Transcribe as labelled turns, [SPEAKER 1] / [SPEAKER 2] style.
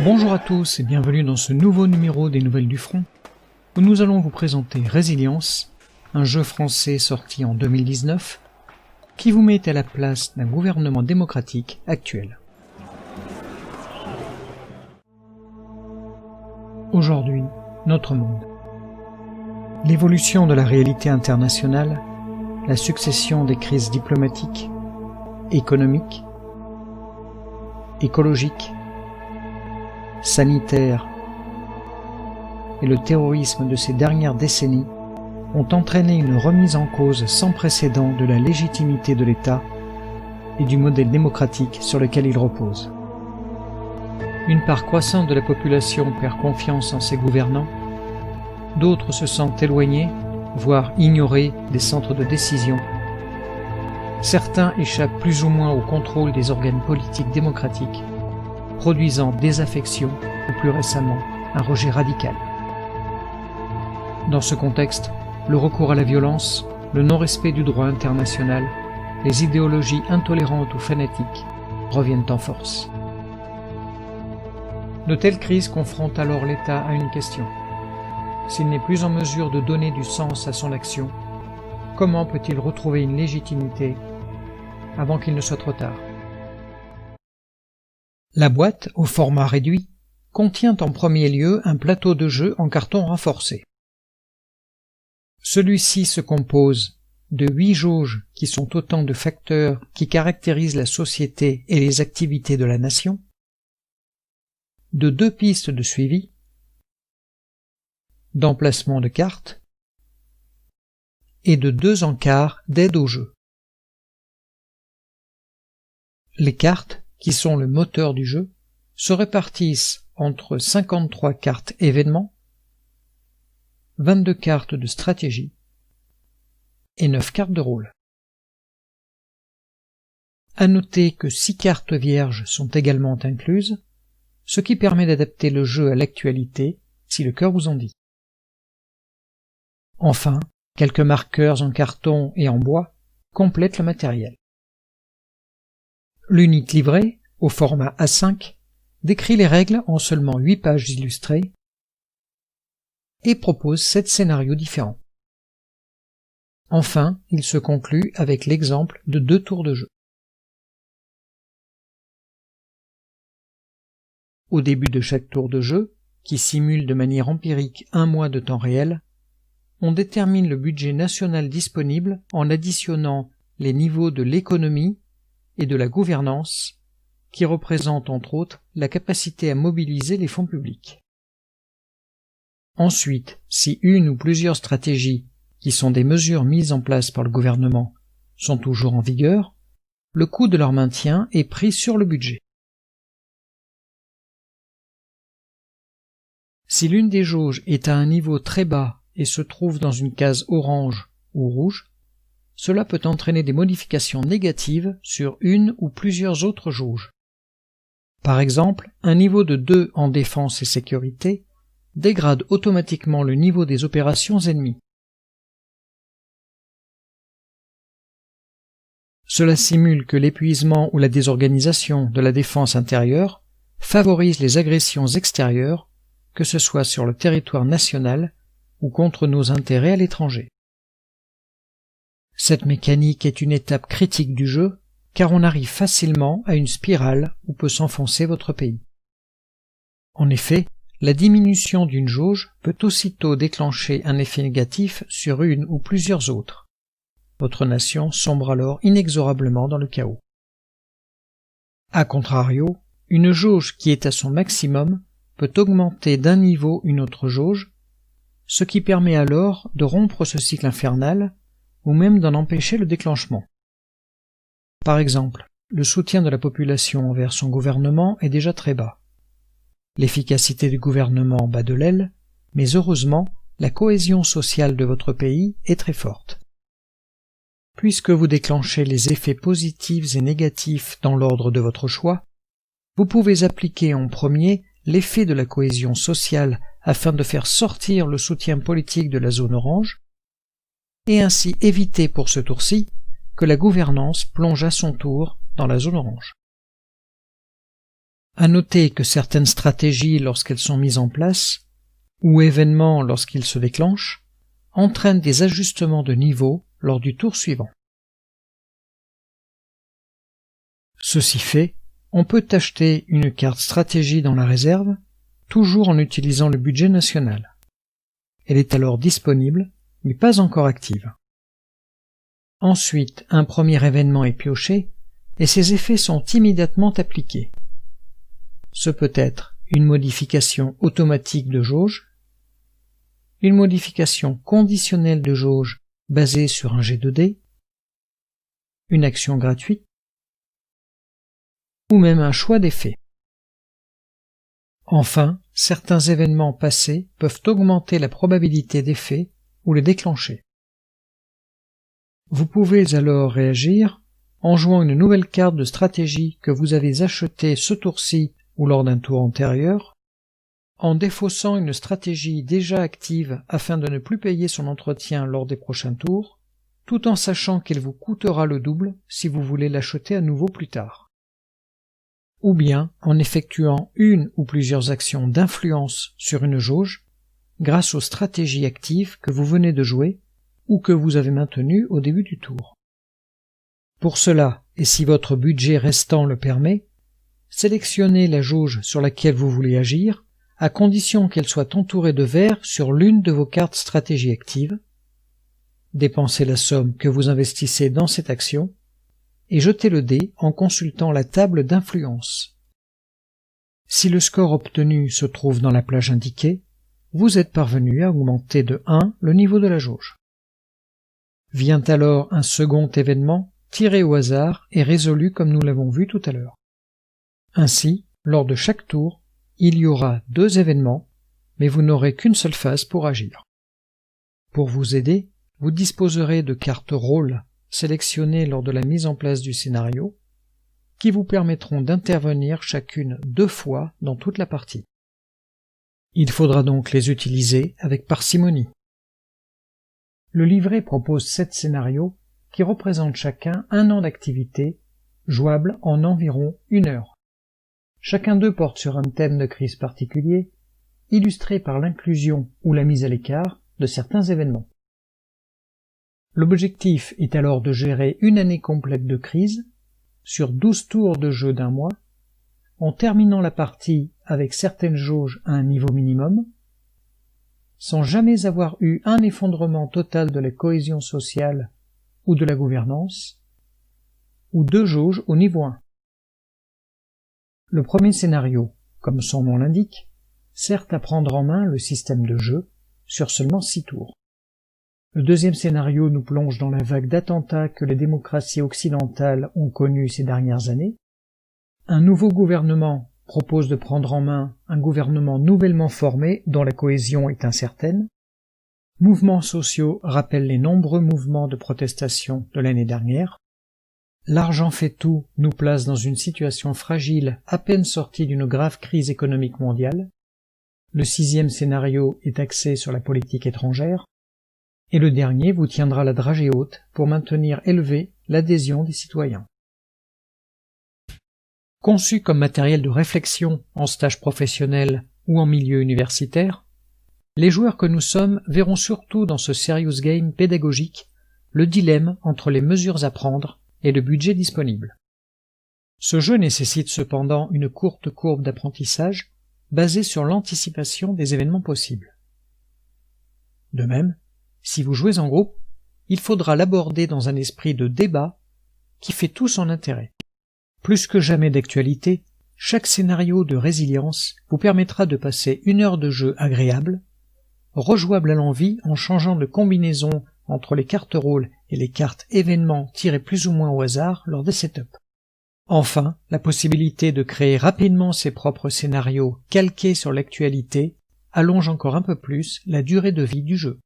[SPEAKER 1] Bonjour à tous et bienvenue dans ce nouveau numéro des Nouvelles du Front, où nous allons vous présenter Résilience, un jeu français sorti en 2019, qui vous met à la place d'un gouvernement démocratique actuel. Aujourd'hui, notre monde. L'évolution de la réalité internationale, la succession des crises diplomatiques, économiques, écologiques, sanitaires et le terrorisme de ces dernières décennies ont entraîné une remise en cause sans précédent de la légitimité de l'État et du modèle démocratique sur lequel il repose. Une part croissante de la population perd confiance en ses gouvernants, d'autres se sentent éloignés, voire ignorés des centres de décision. Certains échappent plus ou moins au contrôle des organes politiques démocratiques, produisant désaffection ou plus récemment un rejet radical. Dans ce contexte, le recours à la violence, le non-respect du droit international, les idéologies intolérantes ou fanatiques reviennent en force. De telles crises confrontent alors l'État à une question. S'il n'est plus en mesure de donner du sens à son action, comment peut-il retrouver une légitimité avant qu'il ne soit trop tard ? La boîte, au format réduit, contient en premier lieu un plateau de jeu en carton renforcé. Celui-ci se compose de 8 jauges qui sont autant de facteurs qui caractérisent la société et les activités de la nation, de 2 pistes de suivi, d'emplacement de cartes et de 2 encarts d'aide au jeu. Les cartes, qui sont le moteur du jeu, se répartissent entre 53 cartes événements, 22 cartes de stratégie et 9 cartes de rôle. À noter que 6 cartes vierges sont également incluses, ce qui permet d'adapter le jeu à l'actualité si le cœur vous en dit. Enfin, quelques marqueurs en carton et en bois complètent le matériel. L'unité livrée, au format A5, décrit les règles en seulement 8 pages illustrées et propose 7 scénarios différents. Enfin, il se conclut avec l'exemple de 2 tours de jeu. Au début de chaque tour de jeu, qui simule de manière empirique 1 mois de temps réel, on détermine le budget national disponible en additionnant les niveaux de l'économie et de la gouvernance, qui représentent entre autres la capacité à mobiliser les fonds publics. Ensuite, si une ou plusieurs stratégies, qui sont des mesures mises en place par le gouvernement, sont toujours en vigueur, le coût de leur maintien est pris sur le budget. Si l'une des jauges est à un niveau très bas et se trouve dans une case orange ou rouge, cela peut entraîner des modifications négatives sur une ou plusieurs autres jauges. Par exemple, un niveau de 2 en défense et sécurité dégrade automatiquement le niveau des opérations ennemies. Cela simule que l'épuisement ou la désorganisation de la défense intérieure favorise les agressions extérieures, que ce soit sur le territoire national ou contre nos intérêts à l'étranger. Cette mécanique est une étape critique du jeu, car on arrive facilement à une spirale où peut s'enfoncer votre pays. En effet, la diminution d'une jauge peut aussitôt déclencher un effet négatif sur une ou plusieurs autres. Votre nation sombre alors inexorablement dans le chaos. A contrario, une jauge qui est à son maximum peut augmenter d'un niveau une autre jauge, ce qui permet alors de rompre ce cycle infernal ou même d'en empêcher le déclenchement. Par exemple, le soutien de la population envers son gouvernement est déjà très bas. L'efficacité du gouvernement bat de l'aile, mais heureusement, la cohésion sociale de votre pays est très forte. Puisque vous déclenchez les effets positifs et négatifs dans l'ordre de votre choix, vous pouvez appliquer en premier l'effet de la cohésion sociale afin de faire sortir le soutien politique de la zone orange, et ainsi éviter pour ce tour-ci que la gouvernance plonge à son tour dans la zone orange. À noter que certaines stratégies lorsqu'elles sont mises en place, ou événements lorsqu'ils se déclenchent, entraînent des ajustements de niveau lors du tour suivant. Ceci fait, on peut acheter une carte stratégie dans la réserve, toujours en utilisant le budget national. Elle est alors disponible, mais pas encore active. Ensuite, un premier événement est pioché, et ses effets sont immédiatement appliqués. Ce peut être une modification automatique de jauge, une modification conditionnelle de jauge basée sur un jet de dés, une action gratuite, ou même un choix d'effet. Enfin, certains événements passés peuvent augmenter la probabilité d'effet ou les déclencher. Vous pouvez alors réagir en jouant une nouvelle carte de stratégie que vous avez achetée ce tour-ci ou lors d'un tour antérieur, en défaussant une stratégie déjà active afin de ne plus payer son entretien lors des prochains tours, tout en sachant qu'elle vous coûtera le double si vous voulez l'acheter à nouveau plus tard. Ou bien en effectuant une ou plusieurs actions d'influence sur une jauge grâce aux stratégies actives que vous venez de jouer ou que vous avez maintenues au début du tour. Pour cela, et si votre budget restant le permet, sélectionnez la jauge sur laquelle vous voulez agir, à condition qu'elle soit entourée de vert sur l'une de vos cartes stratégie actives, dépensez la somme que vous investissez dans cette action, et jetez le dé en consultant la table d'influence. Si le score obtenu se trouve dans la plage indiquée, vous êtes parvenu à augmenter de 1 le niveau de la jauge. Vient alors un second événement, tiré au hasard et résolu comme nous l'avons vu tout à l'heure. Ainsi, lors de chaque tour, il y aura 2 événements, mais vous n'aurez qu'une seule phase pour agir. Pour vous aider, vous disposerez de cartes rôles sélectionnées lors de la mise en place du scénario, qui vous permettront d'intervenir chacune 2 fois dans toute la partie. Il faudra donc les utiliser avec parcimonie. Le livret propose 7 scénarios qui représentent chacun 1 an d'activité, jouable en environ 1 heure. Chacun d'eux porte sur un thème de crise particulier, illustré par l'inclusion ou la mise à l'écart de certains événements. L'objectif est alors de gérer une année complète de crise, sur 12 tours de jeu d'1 mois, en terminant la partie avec certaines jauges à un niveau minimum, sans jamais avoir eu un effondrement total de la cohésion sociale ou de la gouvernance, ou 2 jauges au niveau 1. Le premier scénario, comme son nom l'indique, sert à prendre en main le système de jeu sur seulement 6 tours. Le deuxième scénario nous plonge dans la vague d'attentats que les démocraties occidentales ont connus ces dernières années. Un nouveau gouvernement propose de prendre en main un gouvernement nouvellement formé dont la cohésion est incertaine. Mouvements sociaux rappellent les nombreux mouvements de protestation de l'année dernière. L'argent fait tout nous place dans une situation fragile à peine sortie d'une grave crise économique mondiale. Le 6e scénario est axé sur la politique étrangère. Et le dernier vous tiendra la dragée haute pour maintenir élevée l'adhésion des citoyens. Conçu comme matériel de réflexion en stage professionnel ou en milieu universitaire, les joueurs que nous sommes verront surtout dans ce serious game pédagogique le dilemme entre les mesures à prendre et le budget disponible. Ce jeu nécessite cependant une courte courbe d'apprentissage basée sur l'anticipation des événements possibles. De même, si vous jouez en groupe, il faudra l'aborder dans un esprit de débat qui fait tout son intérêt. Plus que jamais d'actualité, chaque scénario de résilience vous permettra de passer 1 heure de jeu agréable, rejouable à l'envie en changeant de combinaison entre les cartes rôles et les cartes événements tirées plus ou moins au hasard lors des setups. Enfin, la possibilité de créer rapidement ses propres scénarios calqués sur l'actualité allonge encore un peu plus la durée de vie du jeu.